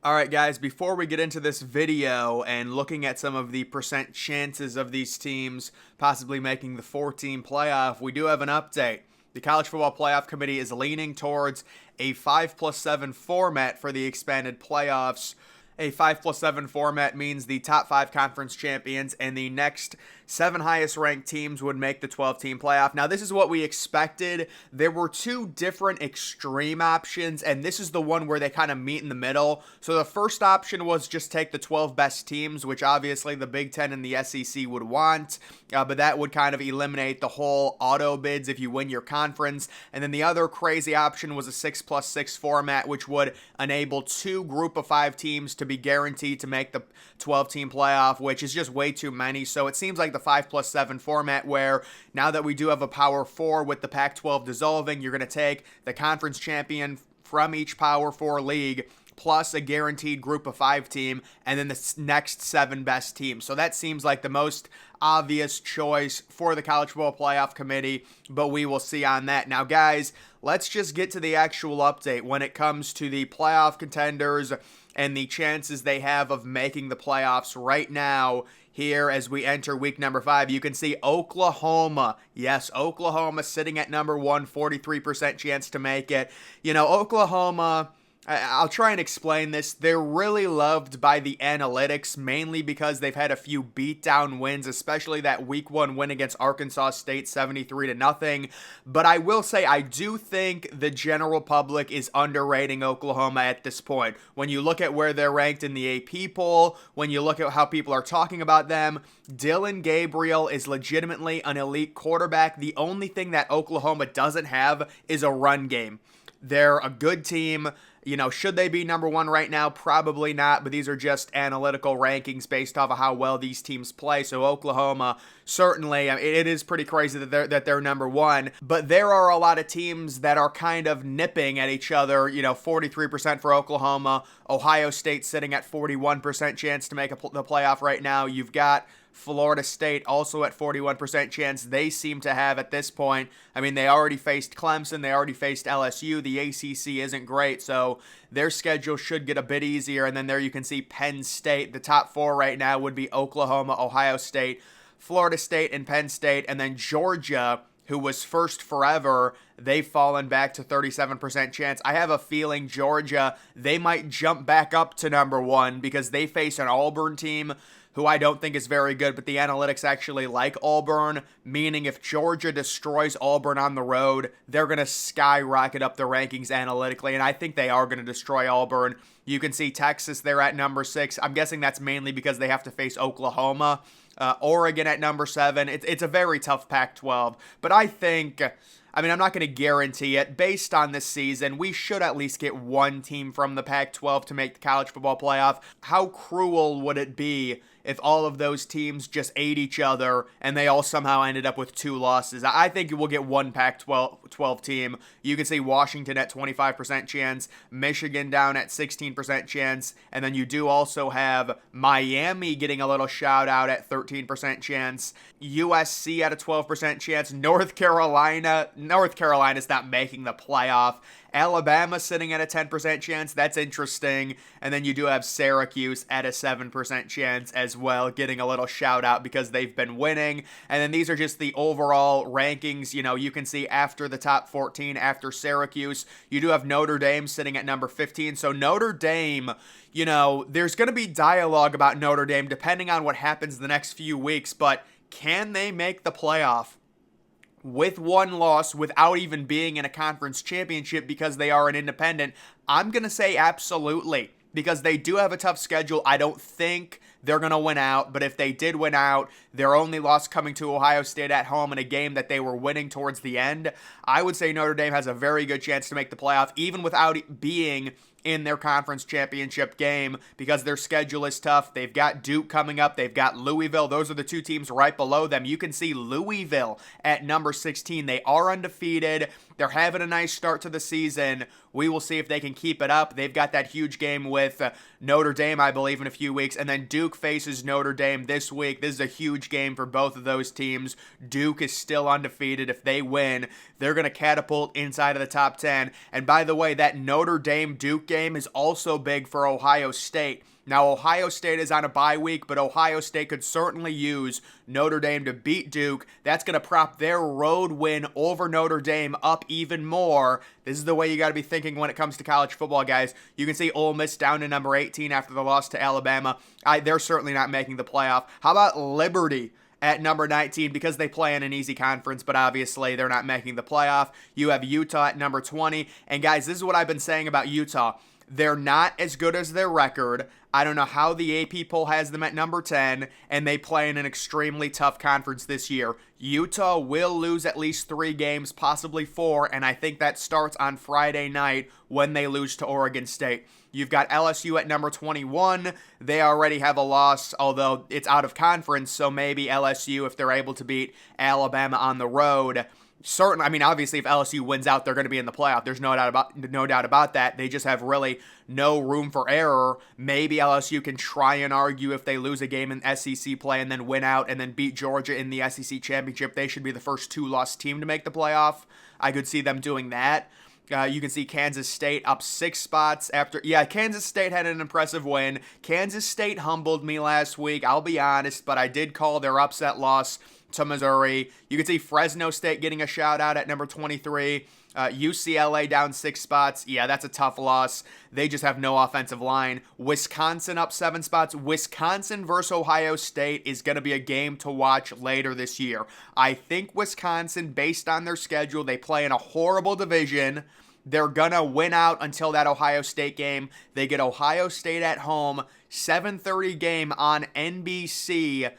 Alright guys, before we get into this video and looking at some of the percent chances of these teams possibly making the 4-team playoff, we do have an update. The College Football Playoff Committee is leaning towards a 5+7 format for the expanded playoffs. A 5+7 format means the top 5 conference champions and the next 7 highest ranked teams would make the 12-team playoff. Now, this is what we expected. There were 2 different extreme options, and this is the one where they kind of meet in the middle. So the first option was just take the 12 best teams, which obviously the Big Ten and the SEC would want, but that would kind of eliminate the whole auto bids if you win your conference. And then the other crazy option was a 6+6 format, which would enable 2 group of 5 teams to be guaranteed to make the 12-team playoff, which is just way too many. So it seems like the 5+7 format, where now that we do have a Power 4 with the Pac-12 dissolving, you're going to take the conference champion from each Power 4 league plus a guaranteed group of 5 team, and then the next 7 best teams. So that seems like the most obvious choice for the College Football Playoff Committee, but we will see on that. Now, guys, let's just get to the actual update when it comes to the playoff contenders and the chances they have of making the playoffs right now. Here, as we enter week number 5, you can see Oklahoma. Yes, Oklahoma sitting at number 1, 43% chance to make it. You know, Oklahoma, I'll try and explain this. They're really loved by the analytics, mainly because they've had a few beatdown wins, especially that week 1 win against Arkansas State, 73-0. But I will say, I do think the general public is underrating Oklahoma at this point. When you look at where they're ranked in the AP poll, when you look at how people are talking about them, Dylan Gabriel is legitimately an elite quarterback. The only thing that Oklahoma doesn't have is a run game. They're a good team. You know, should they be number 1 right now? Probably not, but these are just analytical rankings based off of how well these teams play. So Oklahoma, certainly, I mean, it is pretty crazy that they're number 1, but there are a lot of teams that are kind of nipping at each other. You know, 43% for Oklahoma, Ohio State sitting at 41% chance to make the playoff right now. You've got Florida State also at 41% chance. They seem to have at this point, I mean, they already faced Clemson, they already faced LSU. The ACC isn't great, so their schedule should get a bit easier. And then there you can see Penn State. The top 4 right now would be Oklahoma, Ohio State, Florida State, and Penn State. And then Georgia, who was first forever, they've fallen back to 37% chance. I have a feeling Georgia, they might jump back up to number 1 because they face an Auburn team who I don't think is very good, but the analytics actually like Auburn, meaning if Georgia destroys Auburn on the road, they're going to skyrocket up the rankings analytically, and I think they are going to destroy Auburn. You can see Texas, they're at number 6. I'm guessing that's mainly because they have to face Oklahoma. Oregon at number 7. It's a very tough Pac-12, but I think, I mean, I'm not going to guarantee it. Based on this season, we should at least get 1 team from the Pac-12 to make the college football playoff. How cruel would it be if all of those teams just ate each other and they all somehow ended up with 2 losses? I think we'll get 1 Pac-12 team. You can see Washington at 25% chance, Michigan down at 16% chance, and then you do also have Miami getting a little shout out at 13% chance, USC at a 12% chance, North Carolina's not making the playoff, Alabama sitting at a 10% chance. That's interesting. And then you do have Syracuse at a 7% chance as well, getting a little shout out because they've been winning. And then these are just the overall rankings. You know, you can see after the top 14, after Syracuse, you do have Notre Dame sitting at number 15. So Notre Dame, you know, there's going to be dialogue about Notre Dame depending on what happens the next few weeks, but can they make the playoff with 1 loss without even being in a conference championship because they are an independent? I'm going to say absolutely, because they do have a tough schedule. I don't think they're going to win out, but if they did win out, their only loss coming to Ohio State at home in a game that they were winning towards the end, I would say Notre Dame has a very good chance to make the playoff, even without being in their conference championship game, because their schedule is tough. They've got Duke coming up. They've got Louisville. Those are the 2 teams right below them. You can see Louisville at number 16. They are undefeated. They're having a nice start to the season. We will see if they can keep it up. They've got that huge game with Notre Dame, I believe, in a few weeks. And then Duke Duke faces Notre Dame this week. This is a huge game for both of those teams. Duke is still undefeated. If they win, they're going to catapult inside of the top 10. And by the way, that Notre Dame-Duke game is also big for Ohio State. Now, Ohio State is on a bye week, but Ohio State could certainly use Notre Dame to beat Duke. That's going to prop their road win over Notre Dame up even more. This is the way you got to be thinking when it comes to college football, guys. You can see Ole Miss down to number 18 after the loss to Alabama. They're certainly not making the playoff. How about Liberty at number 19 because they play in an easy conference, but obviously they're not making the playoff? You have Utah at number 20. And guys, this is what I've been saying about Utah. They're not as good as their record. I don't know how the AP poll has them at number 10, and they play in an extremely tough conference this year. Utah will lose at least 3 games, possibly 4, and I think that starts on Friday night when they lose to Oregon State. You've got LSU at number 21. They already have a loss, although it's out of conference, so maybe LSU, if they're able to beat Alabama on the road. Certainly, I mean, obviously, if LSU wins out, they're going to be in the playoff. There's no doubt about that. They just have really no room for error. Maybe LSU can try and argue if they lose a game in SEC play and then win out and then beat Georgia in the SEC championship. They should be the first 2-loss team to make the playoff. I could see them doing that. You can see Kansas State up 6 spots after. Yeah, Kansas State had an impressive win. Kansas State humbled me last week, I'll be honest, but I did call their upset loss to Missouri. You can see Fresno State getting a shout out at number 23. UCLA down 6 spots. Yeah, that's a tough loss. They just have no offensive line. Wisconsin up 7 spots. Wisconsin versus Ohio State is going to be a game to watch later this year. I think Wisconsin, based on their schedule, they play in a horrible division. They're going to win out until that Ohio State game. They get Ohio State at home. 7:30 game on NBC.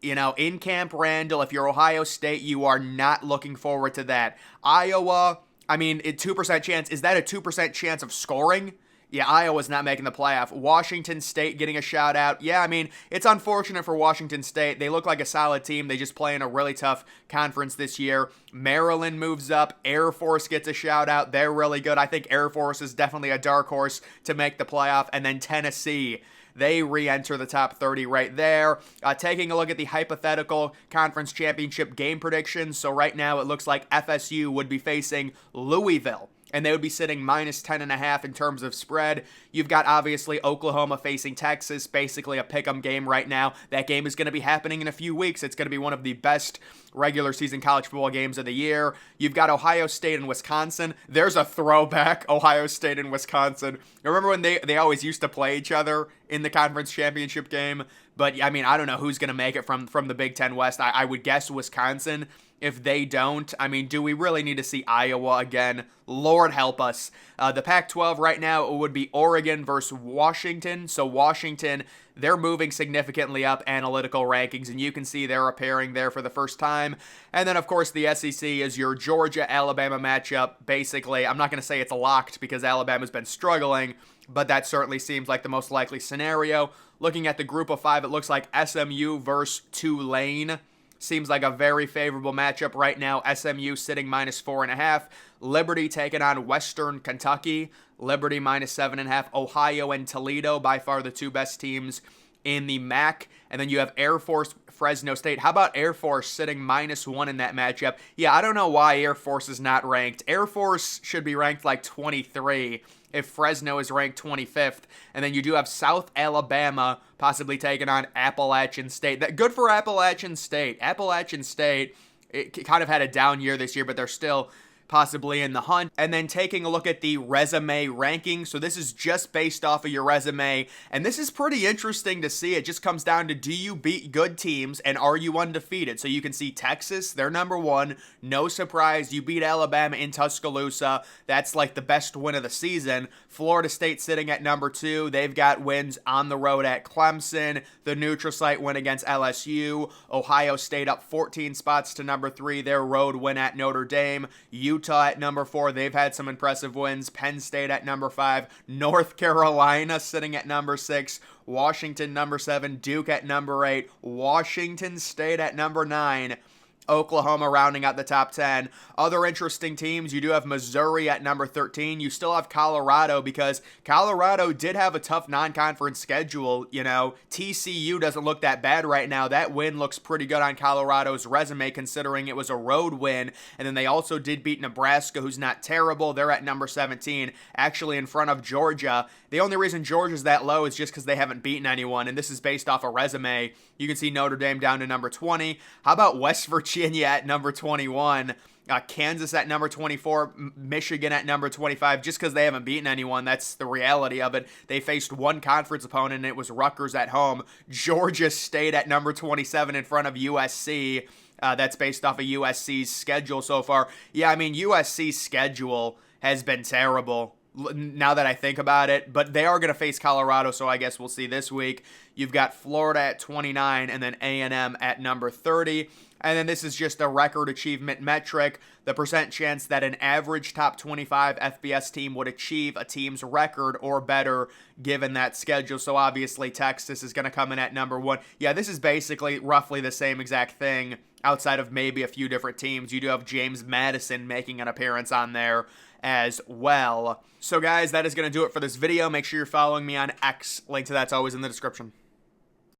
You know, in Camp Randall. If you're Ohio State, you are not looking forward to that. Iowa, I mean, a 2% chance. Is that a 2% chance of scoring? Yeah, Iowa's not making the playoff. Washington State getting a shout out. Yeah, I mean, it's unfortunate for Washington State. They look like a solid team. They just play in a really tough conference this year. Maryland moves up. Air Force gets a shout out. They're really good. I think Air Force is definitely a dark horse to make the playoff. And then Tennessee, they re-enter the top 30 right there. Taking a look at the hypothetical conference championship game predictions. So right now it looks like FSU would be facing Louisville, and they would be sitting minus 10.5 in terms of spread. You've got, obviously, Oklahoma facing Texas, basically a pick-em game right now. That game is going to be happening in a few weeks. It's going to be one of the best regular season college football games of the year. You've got Ohio State and Wisconsin. There's a throwback, Ohio State and Wisconsin. Remember when they always used to play each other in the conference championship game? But, I mean, I don't know who's going to make it from the Big Ten West. I would guess Wisconsin. If they don't, I mean, do we really need to see Iowa again? Lord help us. The Pac-12 right now, it would be Oregon versus Washington. So Washington, they're moving significantly up analytical rankings, and you can see they're appearing there for the first time. And then, of course, the SEC is your Georgia-Alabama matchup. Basically, I'm not going to say it's locked because Alabama's been struggling, but that certainly seems like the most likely scenario. Looking at the group of 5, it looks like SMU versus Tulane. Seems like a very favorable matchup right now. SMU sitting minus 4.5. Liberty taking on Western Kentucky. Liberty minus 7.5. Ohio and Toledo, by far the 2 best teams in the MAC. And then you have Air Force, Fresno State. How about Air Force sitting minus 1 in that matchup? Yeah, I don't know why Air Force is not ranked. Air Force should be ranked like 23 if Fresno is ranked 25th. And then you do have South Alabama possibly taking on Appalachian State. Good for Appalachian State. Appalachian State, it kind of had a down year this year, but they're still possibly in the hunt. And then taking a look at the resume ranking. So this is just based off of your resume. And this is pretty interesting to see. It just comes down to, do you beat good teams and are you undefeated? So you can see Texas, they're number 1. No surprise, you beat Alabama in Tuscaloosa. That's like the best win of the season. Florida State sitting at number 2. They've got wins on the road at Clemson. The neutral site win against LSU. Ohio State up 14 spots to number 3. Their road win at Notre Dame. Utah at number 4. They've had some impressive wins. Penn State at number 5. North Carolina sitting at number 6. Washington number 7. Duke at number 8. Washington State at number 9. Oklahoma rounding out the top 10. Other interesting teams, you do have Missouri at number 13. You still have Colorado because Colorado did have a tough non-conference schedule. You know, TCU doesn't look that bad right now. That win looks pretty good on Colorado's resume considering it was a road win. And then they also did beat Nebraska, who's not terrible. They're at number 17, actually in front of Georgia. The only reason Georgia's that low is just because they haven't beaten anyone, and this is based off a resume. You can see Notre Dame down to number 20. How about West Virginia at number 21? Kansas at number 24, Michigan at number 25, just because they haven't beaten anyone. That's the reality of it. They faced one conference opponent, and it was Rutgers at home. Georgia State at number 27 in front of USC. That's based off of USC's schedule so far. Yeah, I mean, USC's schedule has been terrible now that I think about it, but they are going to face Colorado, so I guess we'll see this week. You've got Florida at 29 and then A&M at number 30. And then this is just a record achievement metric, the percent chance that an average top 25 FBS team would achieve a team's record or better given that schedule. So obviously Texas is going to come in at number 1. Yeah, this is basically roughly the same exact thing outside of maybe a few different teams. You do have James Madison making an appearance on there as well. So guys, that is going to do it for this video. Make sure you're following me on X. Link to that's always in the description.